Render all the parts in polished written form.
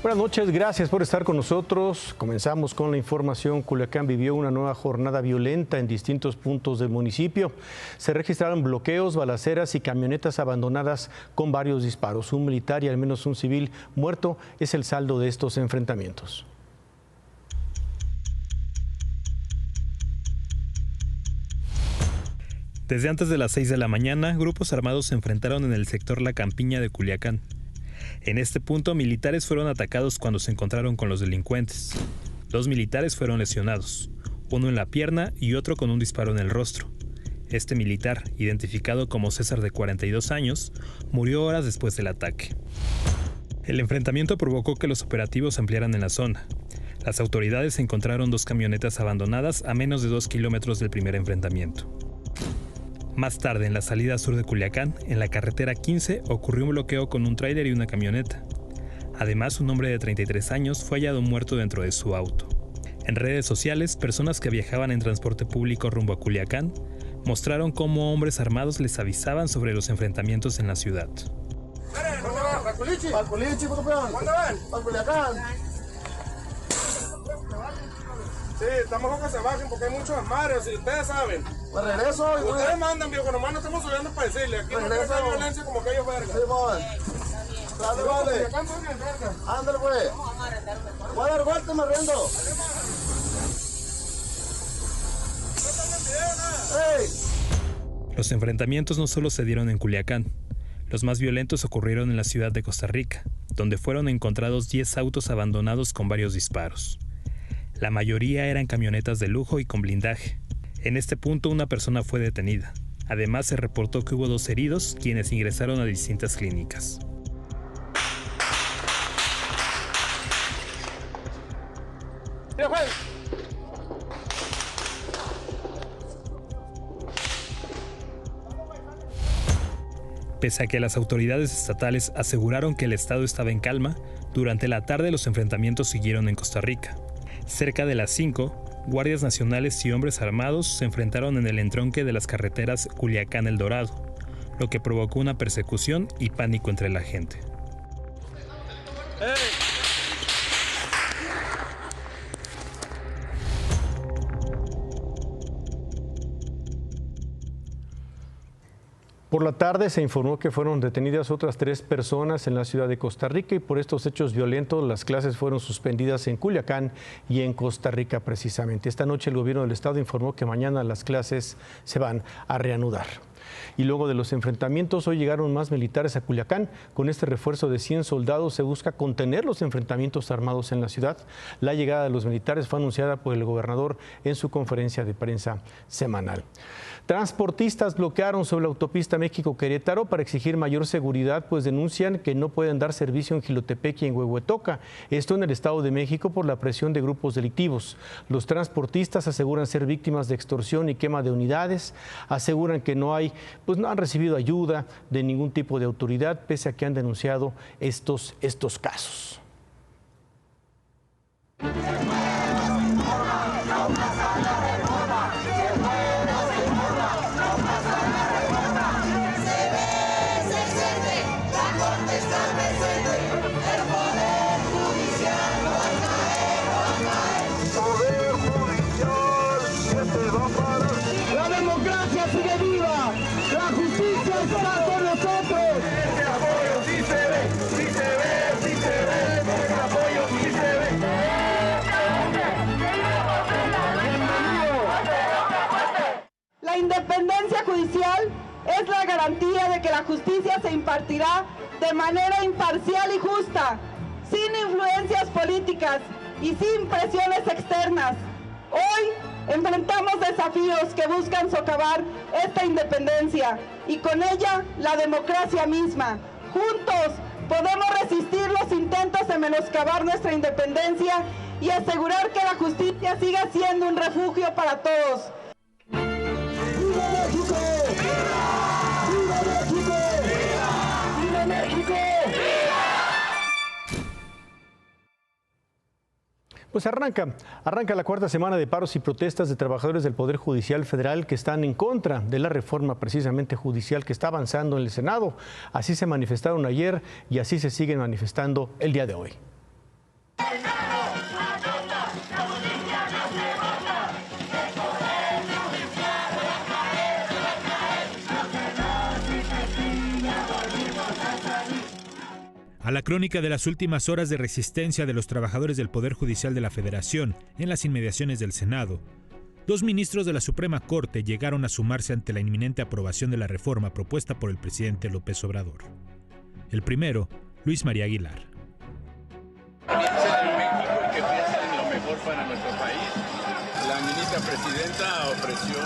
Buenas noches, gracias por estar con nosotros. Comenzamos con la información. Culiacán vivió una nueva jornada violenta en distintos puntos del municipio. Se registraron bloqueos, balaceras y camionetas abandonadas con varios disparos. Un militar y al menos un civil muerto es el saldo de estos enfrentamientos. Desde antes de las 6 de la mañana, grupos armados se enfrentaron en el sector La Campiña de Culiacán. En este punto, militares fueron atacados cuando se encontraron con los delincuentes. 2 militares fueron lesionados, uno en la pierna y otro con un disparo en el rostro. Este militar, identificado como César de 42 años, murió horas después del ataque. El enfrentamiento provocó que los operativos se ampliaran en la zona. Las autoridades encontraron 2 camionetas abandonadas a menos de 2 kilómetros del primer enfrentamiento. Más tarde, en la salida sur de Culiacán, en la carretera 15, ocurrió un bloqueo con un tráiler y una camioneta. Además, un hombre de 33 años fue hallado muerto dentro de su auto. En redes sociales, personas que viajaban en transporte público rumbo a Culiacán mostraron cómo hombres armados les avisaban sobre los enfrentamientos en la ciudad. Sí, está mejor que se bajen porque hay muchos desmadres y ustedes saben. Pues regreso. Ustedes mandan, viejo, nomás no estamos subiendo para decirle. Aquí no puede haber violencia como aquellos vergas. Sí, vale. Ándale, pues. Voy a dar vuelta y me riendo. Los enfrentamientos no solo se dieron en Culiacán. Los más violentos ocurrieron en la ciudad de Costa Rica, donde fueron encontrados 10 autos abandonados con varios disparos. La mayoría eran camionetas de lujo y con blindaje. En este punto una persona fue detenida. Además se reportó que hubo 2 heridos, quienes ingresaron a distintas clínicas. Pese a que las autoridades estatales aseguraron que el estado estaba en calma, durante la tarde los enfrentamientos siguieron en Costa Rica. Cerca de las 5, guardias nacionales y hombres armados se enfrentaron en el entronque de las carreteras Culiacán-El Dorado, lo que provocó una persecución y pánico entre la gente. Por la tarde se informó que fueron detenidas otras 3 personas en la ciudad de Costa Rica y por estos hechos violentos las clases fueron suspendidas en Culiacán y en Costa Rica precisamente. Esta noche el gobierno del estado informó que mañana las clases se van a reanudar. Y luego de los enfrentamientos, hoy llegaron más militares a Culiacán. Con este refuerzo de 100 soldados se busca contener los enfrentamientos armados en la ciudad. La llegada de los militares fue anunciada por el gobernador en su conferencia de prensa semanal. Transportistas bloquearon sobre la autopista México-Querétaro para exigir mayor seguridad, pues denuncian que no pueden dar servicio en Jilotepec y en Huehuetoca. Esto en el Estado de México por la presión de grupos delictivos. Los transportistas aseguran ser víctimas de extorsión y quema de unidades. Aseguran que no han recibido ayuda de ningún tipo de autoridad, pese a que han denunciado estos casos. La independencia judicial es la garantía de que la justicia se impartirá de manera imparcial y justa, sin influencias políticas y sin presiones externas. Hoy enfrentamos desafíos que buscan socavar esta independencia y con ella la democracia misma. Juntos podemos resistir los intentos de menoscabar nuestra independencia y asegurar que la justicia siga siendo un refugio para todos. ¡Viva México! ¡Viva México! ¡Viva México! Pues arranca la 4ª semana de paros y protestas de trabajadores del Poder Judicial Federal que están en contra de la reforma precisamente judicial que está avanzando en el Senado. Así se manifestaron ayer y así se siguen manifestando el día de hoy. A la crónica de las últimas horas de resistencia de los trabajadores del Poder Judicial de la Federación en las inmediaciones del Senado, 2 ministros de la Suprema Corte llegaron a sumarse ante la inminente aprobación de la reforma propuesta por el presidente López Obrador. El primero, Luis María Aguilar. Piensa en México y que piensa en lo mejor para nuestro país. La ministra presidenta ofreció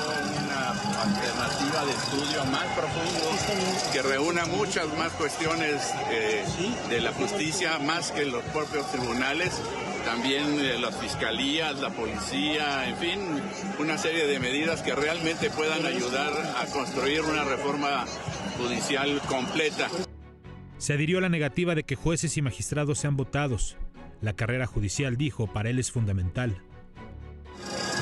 una alternativa de estudio más profundo que reúna muchas más cuestiones de la justicia, más que los propios tribunales, también las fiscalías, la policía, en fin, una serie de medidas que realmente puedan ayudar a construir una reforma judicial completa. Se adhirió a la negativa de que jueces y magistrados sean votados. La carrera judicial, dijo, para él es fundamental.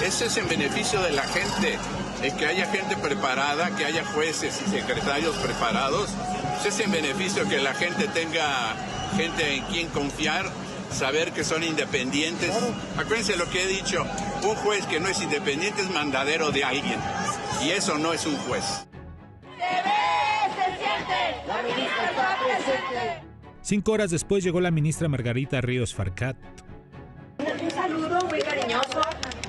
Ese es en beneficio de la gente, es que haya gente preparada, que haya jueces y secretarios preparados. Ese es en beneficio que la gente tenga gente en quien confiar, saber que son independientes. Acuérdense lo que he dicho, un juez que no es independiente es mandadero de alguien, y eso no es un juez. Se ve, se siente, la ministra está presente. 5 horas después llegó la ministra Margarita Ríos Farjat. Un saludo muy cariñoso,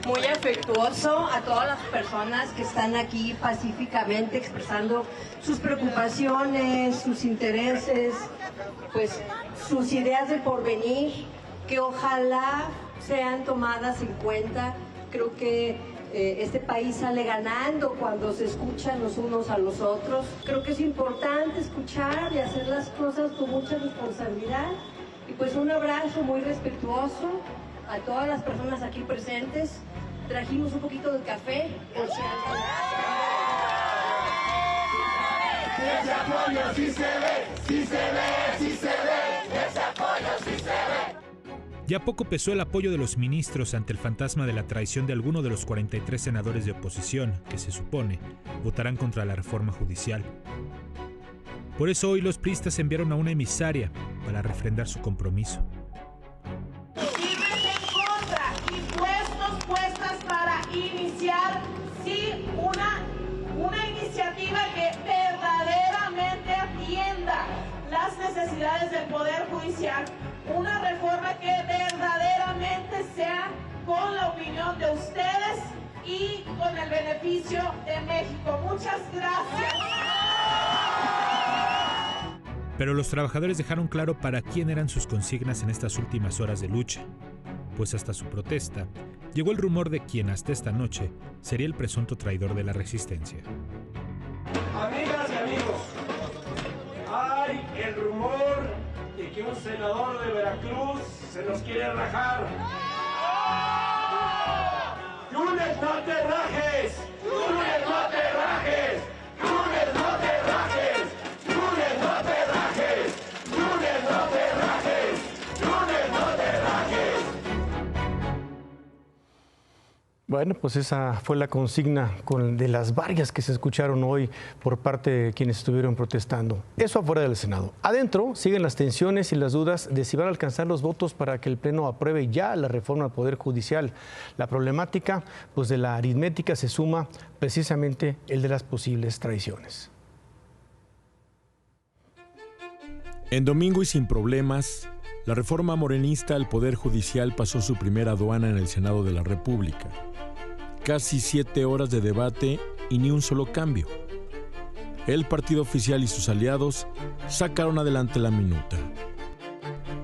muy afectuoso a todas las personas que están aquí pacíficamente expresando sus preocupaciones, sus intereses, pues sus ideas de porvenir, que ojalá sean tomadas en cuenta. Creo que este país sale ganando cuando se escuchan los unos a los otros. Creo que es importante escuchar y hacer las cosas con mucha responsabilidad. Y pues un abrazo muy respetuoso a todas las personas aquí presentes. Trajimos un poquito de café, por si alguien... Ese apoyo sí se ve, sí se ve, sí se ve, ese apoyo sí se ve. Ya poco pesó el apoyo de los ministros ante el fantasma de la traición de alguno de los 43 senadores de oposición que, se supone, votarán contra la reforma judicial. Por eso hoy los priistas enviaron a una emisaria para refrendar su compromiso. Firmes en contra y puestas para iniciar, sí, una iniciativa que verdaderamente atienda las necesidades del Poder Judicial, una reforma que verdaderamente sea con la opinión de ustedes y con el beneficio de México. Muchas gracias. Pero los trabajadores dejaron claro para quién eran sus consignas en estas últimas horas de lucha, pues hasta su protesta llegó el rumor de quien hasta esta noche sería el presunto traidor de la resistencia. Amigas y amigos, hay el rumor de que un senador de Veracruz se nos quiere rajar. ¡Lunes, no te rajes! ¡Lunes, no te rajes! ¡Lunes, no te rajes! ¡Lunes, no te rajes! ¡Lunes, no te rajes! ¡Lunes, no te rajes! Bueno, pues esa fue la consigna de las varias que se escucharon hoy por parte de quienes estuvieron protestando. Eso afuera del Senado. Adentro siguen las tensiones y las dudas de si van a alcanzar los votos para que el Pleno apruebe ya la reforma al Poder Judicial. La problemática, pues de la aritmética se suma precisamente el de las posibles traiciones. En domingo y sin problemas, la reforma morenista al Poder Judicial pasó su primera aduana en el Senado de la República. Casi 7 horas de debate y ni un solo cambio. El partido oficial y sus aliados sacaron adelante la minuta.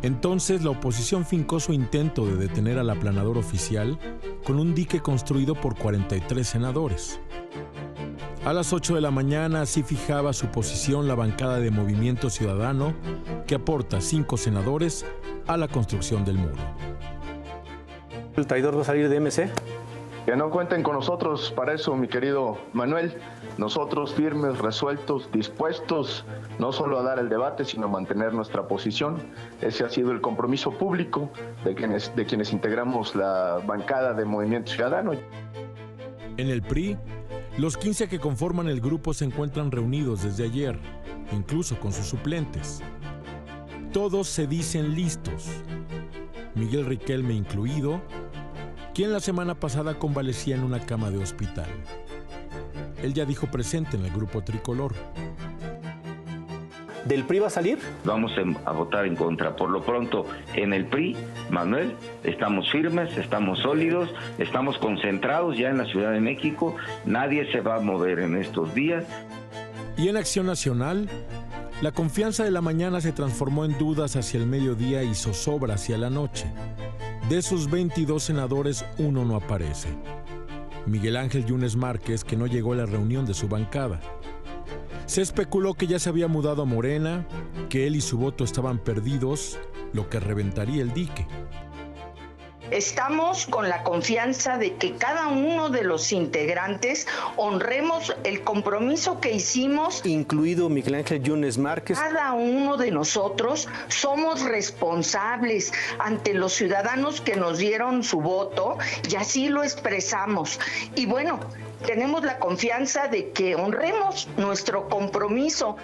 Entonces la oposición fincó su intento de detener al aplanador oficial con un dique construido por 43 senadores. A las 8 de la mañana así fijaba su posición la bancada de Movimiento Ciudadano, que aporta 5 senadores a la construcción del muro. ¿El traidor va a salir de MC? Que no cuenten con nosotros para eso, mi querido Manuel. Nosotros firmes, resueltos, dispuestos no solo a dar el debate, sino a mantener nuestra posición. Ese ha sido el compromiso público de quienes integramos la bancada de Movimiento Ciudadano. En el PRI, los 15 que conforman el grupo se encuentran reunidos desde ayer, incluso con sus suplentes. Todos se dicen listos, Miguel Riquelme incluido, quien la semana pasada convalecía en una cama de hospital. Él ya dijo presente en el grupo tricolor. ¿Del PRI va a salir? Vamos a votar en contra. Por lo pronto, en el PRI, Manuel, estamos firmes, estamos sólidos, estamos concentrados ya en la Ciudad de México. Nadie se va a mover en estos días. Y en Acción Nacional, la confianza de la mañana se transformó en dudas hacia el mediodía y zozobra hacia la noche. De esos 22 senadores, uno no aparece. Miguel Ángel Yunes Márquez, que no llegó a la reunión de su bancada. Se especuló que ya se había mudado a Morena, que él y su voto estaban perdidos, lo que reventaría el dique. Estamos con la confianza de que cada uno de los integrantes honremos el compromiso que hicimos. Incluido Miguel Ángel Yunes Márquez. Cada uno de nosotros somos responsables ante los ciudadanos que nos dieron su voto y así lo expresamos. Y bueno, tenemos la confianza de que honremos nuestro compromiso.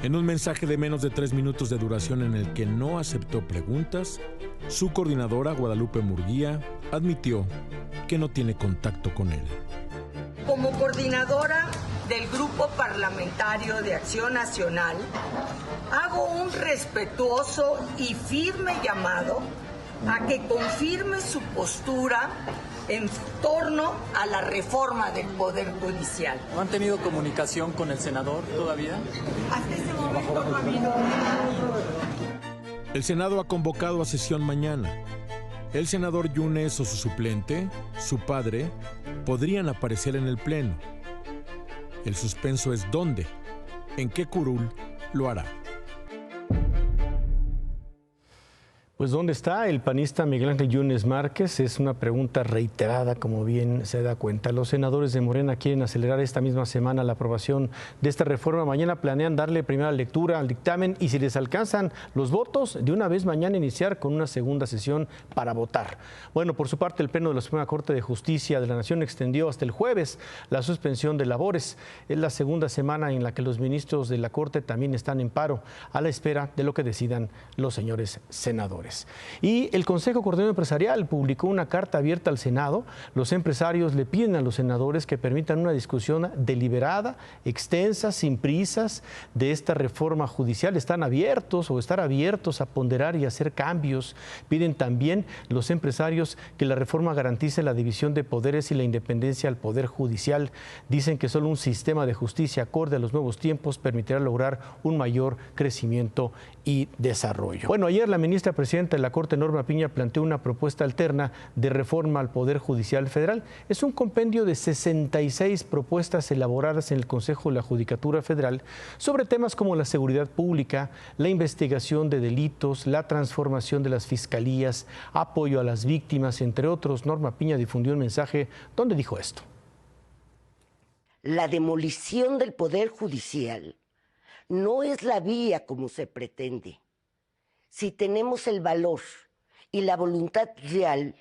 En un mensaje de menos de 3 minutos de duración en el que no aceptó preguntas, su coordinadora, Guadalupe Murguía, admitió que no tiene contacto con él. Como coordinadora del Grupo Parlamentario de Acción Nacional, hago un respetuoso y firme llamado a que confirme su postura en torno a la reforma del Poder Judicial. ¿No han tenido comunicación con el senador todavía? Hasta este momento no ha habido. El Senado ha convocado a sesión mañana. El senador Yunes o su suplente, su padre, podrían aparecer en el Pleno. El suspenso es dónde, en qué curul lo hará. Pues ¿dónde está el panista Miguel Ángel Yunes Márquez? Es una pregunta reiterada, como bien se da cuenta. Los senadores de Morena quieren acelerar esta misma semana la aprobación de esta reforma. Mañana planean darle primera lectura al dictamen y si les alcanzan los votos, de una vez mañana iniciar con una segunda sesión para votar. Bueno, por su parte, el Pleno de la Suprema Corte de Justicia de la Nación extendió hasta el jueves la suspensión de labores. Es la segunda semana en la que los ministros de la Corte también están en paro, a la espera de lo que decidan los señores senadores. Y el Consejo Coordinador Empresarial publicó una carta abierta al Senado. Los empresarios le piden a los senadores que permitan una discusión deliberada, extensa, sin prisas, de esta reforma judicial. Están abiertos o estar abiertos a ponderar y hacer cambios. Piden también los empresarios que la reforma garantice la división de poderes y la independencia al Poder Judicial. Dicen que solo un sistema de justicia acorde a los nuevos tiempos permitirá lograr un mayor crecimiento y desarrollo. Bueno, ayer la ministra presidenta de la Corte, Norma Piña, planteó una propuesta alterna de reforma al Poder Judicial Federal. Es un compendio de 66 propuestas elaboradas en el Consejo de la Judicatura Federal sobre temas como la seguridad pública, la investigación de delitos, la transformación de las fiscalías, apoyo a las víctimas, entre otros. Norma Piña difundió un mensaje donde dijo esto. La demolición del Poder Judicial no es la vía como se pretende. Si tenemos el valor y la voluntad real,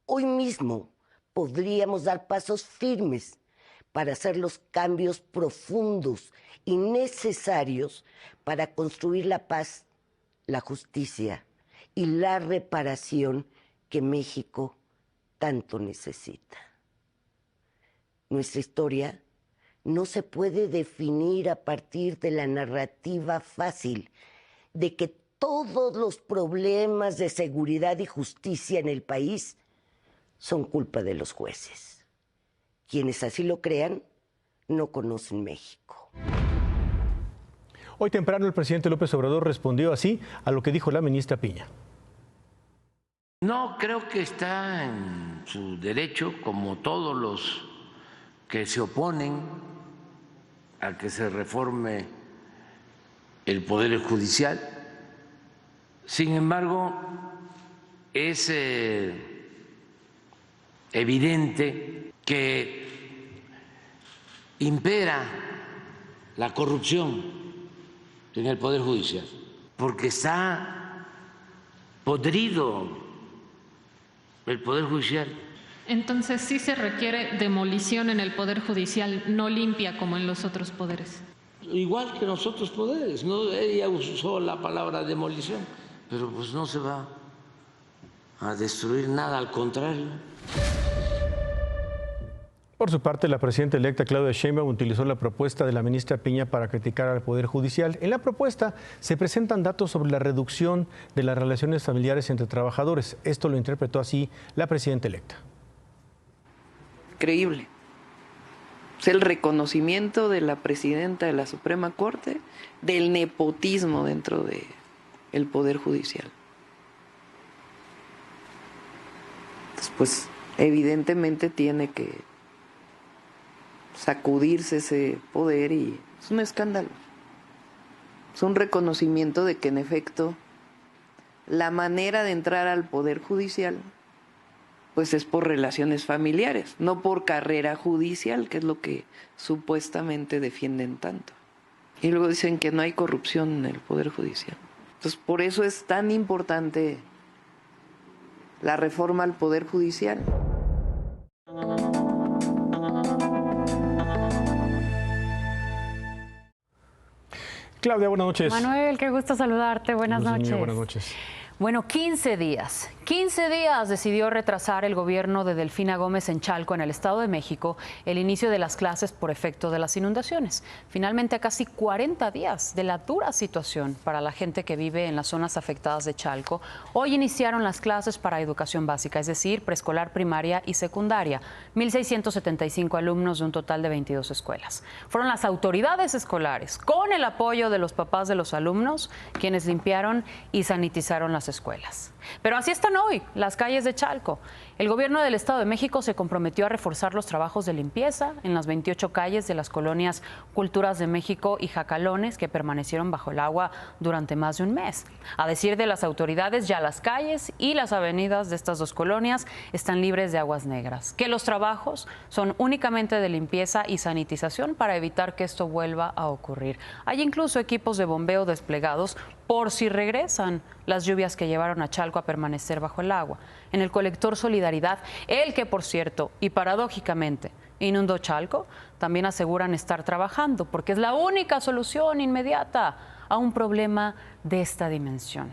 hoy mismo podríamos dar pasos firmes para hacer los cambios profundos y necesarios para construir la paz, la justicia y la reparación que México tanto necesita. Nuestra historia no se puede definir a partir de la narrativa fácil de que todos los problemas de seguridad y justicia en el país son culpa de los jueces. Quienes así lo crean no conocen México. Hoy temprano el presidente López Obrador respondió así a lo que dijo la ministra Piña. No, creo que está en su derecho, como todos los que se oponen a que se reforme el Poder Judicial. Sin embargo, es evidente que impera la corrupción en el Poder Judicial, porque está podrido el Poder Judicial. Entonces sí se requiere demolición en el Poder Judicial, no limpia como en los otros poderes. Igual que en los otros poderes, ¿no? Ella usó la palabra demolición, pero pues no se va a destruir nada, al contrario. Por su parte, la presidenta electa Claudia Sheinbaum utilizó la propuesta de la ministra Piña para criticar al Poder Judicial. En la propuesta se presentan datos sobre la reducción de las relaciones familiares entre trabajadores. Esto lo interpretó así la presidenta electa. Creíble. Es el reconocimiento de la presidenta de la Suprema Corte del nepotismo dentro del Poder Judicial. Entonces, pues, evidentemente tiene que sacudirse ese poder y es un escándalo. Es un reconocimiento de que en efecto la manera de entrar al Poder Judicial pues es por relaciones familiares, no por carrera judicial, que es lo que supuestamente defienden tanto. Y luego dicen que no hay corrupción en el Poder Judicial. Entonces por eso es tan importante la reforma al Poder Judicial. Claudia, buenas noches. Manuel, qué gusto saludarte. Buenas noches. Buenas noches. Bueno, 15 días. 15 días decidió retrasar el gobierno de Delfina Gómez en Chalco, en el Estado de México, el inicio de las clases por efecto de las inundaciones. Finalmente, a casi 40 días de la dura situación para la gente que vive en las zonas afectadas de Chalco, hoy iniciaron las clases para educación básica, es decir, preescolar, primaria y secundaria. 1,675 alumnos de un total de 22 escuelas. Fueron las autoridades escolares, con el apoyo de los papás de los alumnos, quienes limpiaron y sanitizaron las escuelas. Pero así están hoy las calles de Chalco. El gobierno del Estado de México se comprometió a reforzar los trabajos de limpieza en las 28 calles de las colonias Culturas de México y Jacalones, que permanecieron bajo el agua durante más de un mes. A decir de las autoridades, ya las calles y las avenidas de estas dos colonias están libres de aguas negras, que los trabajos son únicamente de limpieza y sanitización para evitar que esto vuelva a ocurrir. Hay incluso equipos de bombeo desplegados por si regresan las lluvias que llevaron a Chalco a permanecer bajo el agua. En el colector Solidaridad, el que, por cierto, y paradójicamente, inundó Chalco, también aseguran estar trabajando porque es la única solución inmediata a un problema de esta dimensión.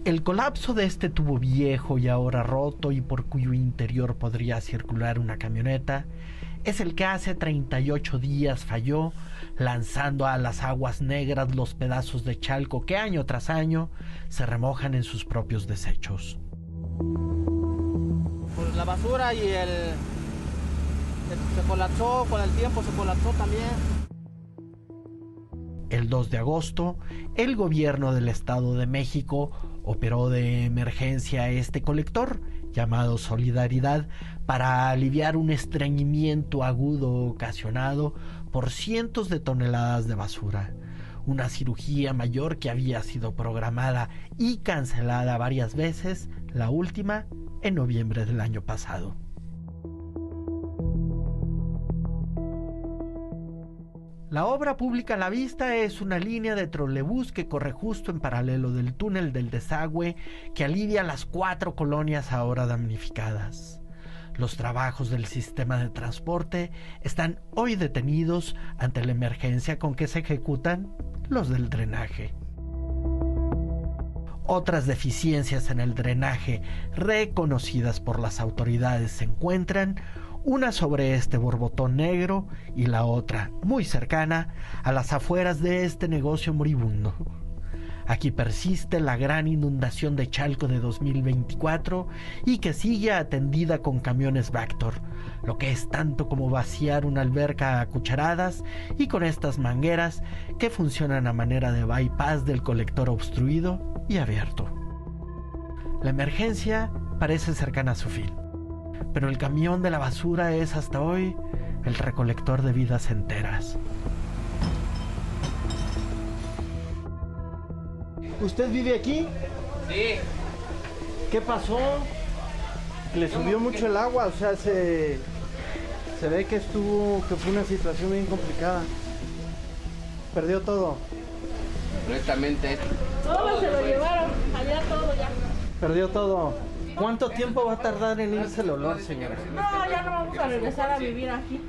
El colapso de este tubo viejo y ahora roto y por cuyo interior podría circular una camioneta es el que hace 38 días falló, lanzando a las aguas negras los pedazos de Chalco que año tras año se remojan en sus propios desechos. Pues la basura y se colapsó, con el tiempo se colapsó también. El 2 de agosto, el gobierno del Estado de México operó de emergencia este colector, llamado Solidaridad, para aliviar un estreñimiento agudo ocasionado por cientos de toneladas de basura. Una cirugía mayor que había sido programada y cancelada varias veces, la última en noviembre del año pasado. La obra pública a la vista es una línea de trolebús que corre justo en paralelo del túnel del desagüe que alivia las 4 colonias ahora damnificadas. Los trabajos del sistema de transporte están hoy detenidos ante la emergencia con que se ejecutan los del drenaje. Otras deficiencias en el drenaje reconocidas por las autoridades se encuentran, una sobre este borbotón negro y la otra, muy cercana, a las afueras de este negocio moribundo. Aquí persiste la gran inundación de Chalco de 2024 y que sigue atendida con camiones Vactor, lo que es tanto como vaciar una alberca a cucharadas y con estas mangueras que funcionan a manera de bypass del colector obstruido y abierto. La emergencia parece cercana a su fin, pero el camión de la basura es hasta hoy el recolector de vidas enteras. ¿Usted vive aquí? Sí. ¿Qué pasó? ¿Le subió mucho el agua? O sea, se ve que fue una situación bien complicada. ¿Perdió todo? Completamente. Todo se lo llevaron, allá todo ya. ¿Perdió todo? ¿Cuánto tiempo va a tardar en irse el olor, señora? No, ya no vamos a regresar a vivir aquí.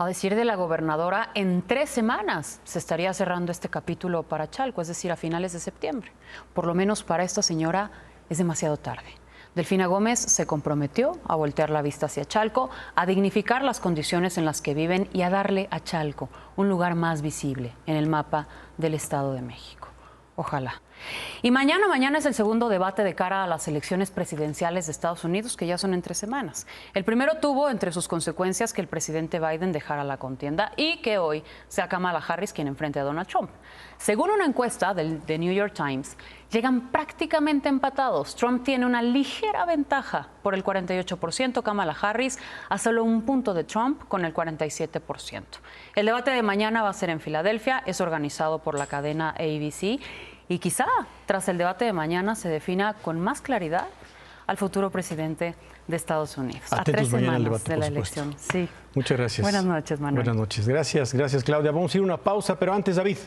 A decir de la gobernadora, en 3 semanas se estaría cerrando este capítulo para Chalco, es decir, a finales de septiembre. Por lo menos para esta señora es demasiado tarde. Delfina Gómez se comprometió a voltear la vista hacia Chalco, a dignificar las condiciones en las que viven y a darle a Chalco un lugar más visible en el mapa del Estado de México. Ojalá. Y mañana es el segundo debate de cara a las elecciones presidenciales de Estados Unidos, que ya son en 3 semanas. El primero tuvo entre sus consecuencias que el presidente Biden dejara la contienda y que hoy sea Kamala Harris quien enfrente a Donald Trump. Según una encuesta del The New York Times, llegan prácticamente empatados. Trump tiene una ligera ventaja por el 48%, Kamala Harris a solo 1 punto de Trump con el 47%. El debate de mañana va a ser en Filadelfia, es organizado por la cadena ABC. Y quizá tras el debate de mañana se defina con más claridad al futuro presidente de Estados Unidos. Atentos a 3 semanas al debate, de la supuesto. elección. Sí. Muchas gracias. Buenas noches, Manuel. Buenas noches. Gracias, Claudia. Vamos a ir a una pausa, pero antes, David.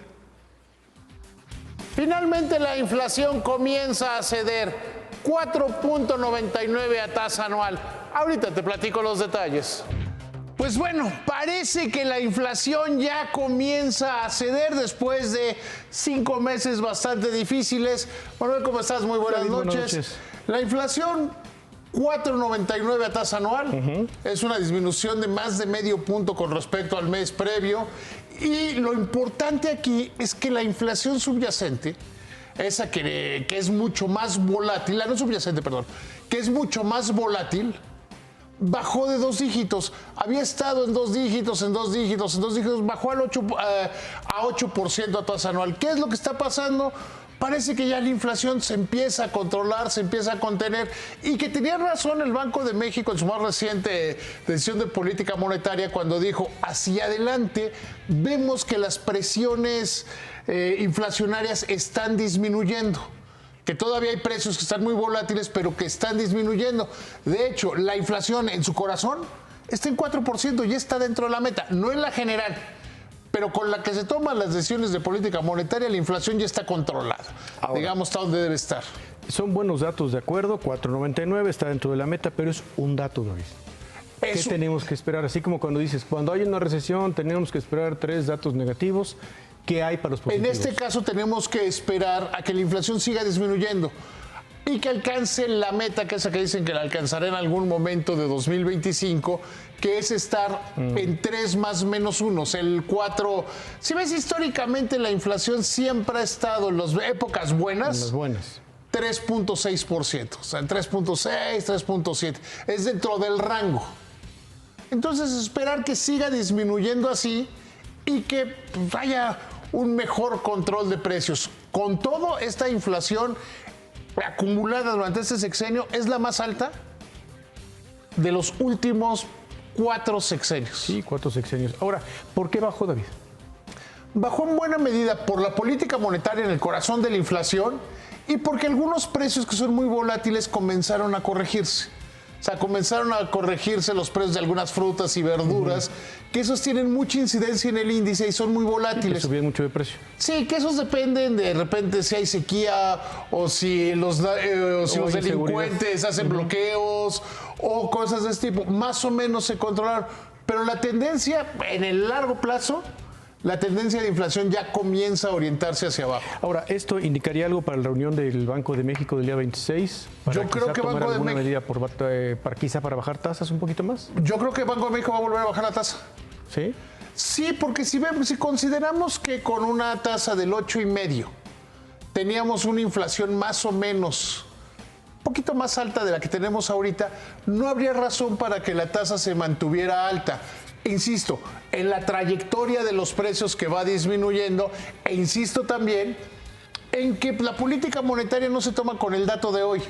Finalmente la inflación comienza a ceder. 4.99 a tasa anual. Ahorita te platico los detalles. Pues bueno, parece que la inflación ya comienza a ceder después de 5 meses bastante difíciles. Manuel, ¿cómo estás? Muy buenas noches. La inflación 4.99 a tasa anual. Es una disminución de más de medio punto con respecto al mes previo. Y lo importante aquí es que la inflación subyacente, esa que es mucho más volátil, no subyacente, perdón, que es mucho más volátil, bajó de 2 dígitos. Había estado en 2 dígitos, bajó al 8% a tasa anual. ¿Qué es lo que está pasando? Parece que ya la inflación se empieza a controlar, se empieza a contener, y que tenía razón el Banco de México en su más reciente decisión de política monetaria cuando dijo: hacia adelante vemos que las presiones inflacionarias están disminuyendo, que todavía hay precios que están muy volátiles, pero que están disminuyendo. De hecho, la inflación en su corazón está en 4%, ya está dentro de la meta, no en la general, pero con la que se toman las decisiones de política monetaria, la inflación ya está controlada. Ahora, digamos, está donde debe estar. Son buenos datos, de acuerdo, 4.99 está dentro de la meta, pero es un dato, David. ¿Qué tenemos que esperar? Así como cuando dices, cuando hay una recesión tenemos que esperar 3 datos negativos. ¿Qué hay para los positivos? En este caso tenemos que esperar a que la inflación siga disminuyendo y que alcance la meta, que es la que dicen que la alcanzará en algún momento de 2025, que es estar en 3 más menos 1, el 4. Si ves, históricamente la inflación siempre ha estado en las épocas buenas. En las buenas. 3.6%, o sea, 3.6, 3.7. Es dentro del rango. Entonces, esperar que siga disminuyendo así y que haya un mejor control de precios. Con todo, esta inflación acumulada durante este sexenio es la más alta de los últimos 4 sexenios. Sí, 4 sexenios. Ahora, ¿por qué bajó, David? Bajó en buena medida por la política monetaria en el corazón de la inflación y porque algunos precios que son muy volátiles comenzaron a corregirse. O sea, comenzaron a corregirse los precios de algunas frutas y verduras, que esos tienen mucha incidencia en el índice y son muy volátiles. Que subían mucho de precio. Sí, que esos dependen de repente si hay sequía o si los delincuentes hacen bloqueos o cosas de este tipo. Más o menos se controlaron. Pero la tendencia en el largo plazo, la tendencia de inflación ya comienza a orientarse hacia abajo. Ahora, ¿esto indicaría algo para la reunión del Banco de México del día 26? Yo creo que Banco de México medida quizá para bajar tasas un poquito más. Yo creo que Banco de México va a volver a bajar la tasa. ¿Sí? Sí, porque si consideramos que con una tasa del 8,5 teníamos una inflación más o menos un poquito más alta de la que tenemos ahorita, no habría razón para que la tasa se mantuviera alta. Insisto, en la trayectoria de los precios que va disminuyendo, e insisto también en que la política monetaria no se toma con el dato de hoy.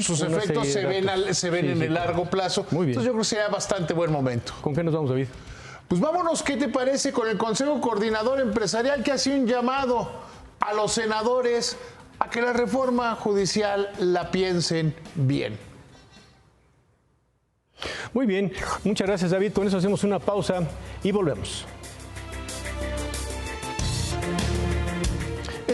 Sus efectos se ven en el largo plazo. Muy bien. Entonces yo creo que sería bastante buen momento. ¿Con qué nos vamos, David? Pues vámonos, ¿qué te parece con el Consejo Coordinador Empresarial, que hace un llamado a los senadores a que la reforma judicial la piensen bien? Muy bien, muchas gracias, David. Con eso hacemos una pausa y volvemos.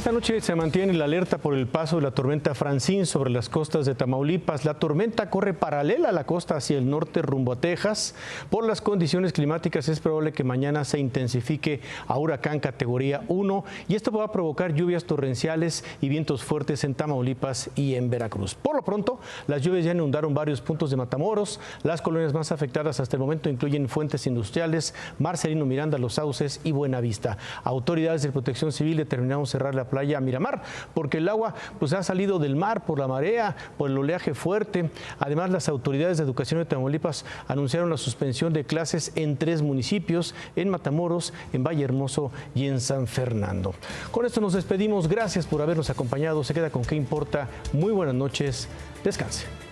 Esta noche se mantiene la alerta por el paso de la tormenta Francine sobre las costas de Tamaulipas. La tormenta corre paralela a la costa hacia el norte rumbo a Texas. Por las condiciones climáticas es probable que mañana se intensifique a huracán categoría 1 y esto va a provocar lluvias torrenciales y vientos fuertes en Tamaulipas y en Veracruz. Por lo pronto, las lluvias ya inundaron varios puntos de Matamoros. Las colonias más afectadas hasta el momento incluyen Fuentes Industriales, Marcelino Miranda, Los Sauces y Buenavista. Autoridades de Protección Civil determinaron cerrar la playa Miramar porque el agua ha salido del mar por la marea, por el oleaje fuerte. Además, las autoridades de Educación de Tamaulipas anunciaron la suspensión de clases en 3 municipios, en Matamoros, en Vallehermoso y en San Fernando. Con esto nos despedimos. Gracias por habernos acompañado. Se queda con ¿Qué importa? Muy buenas noches. Descanse.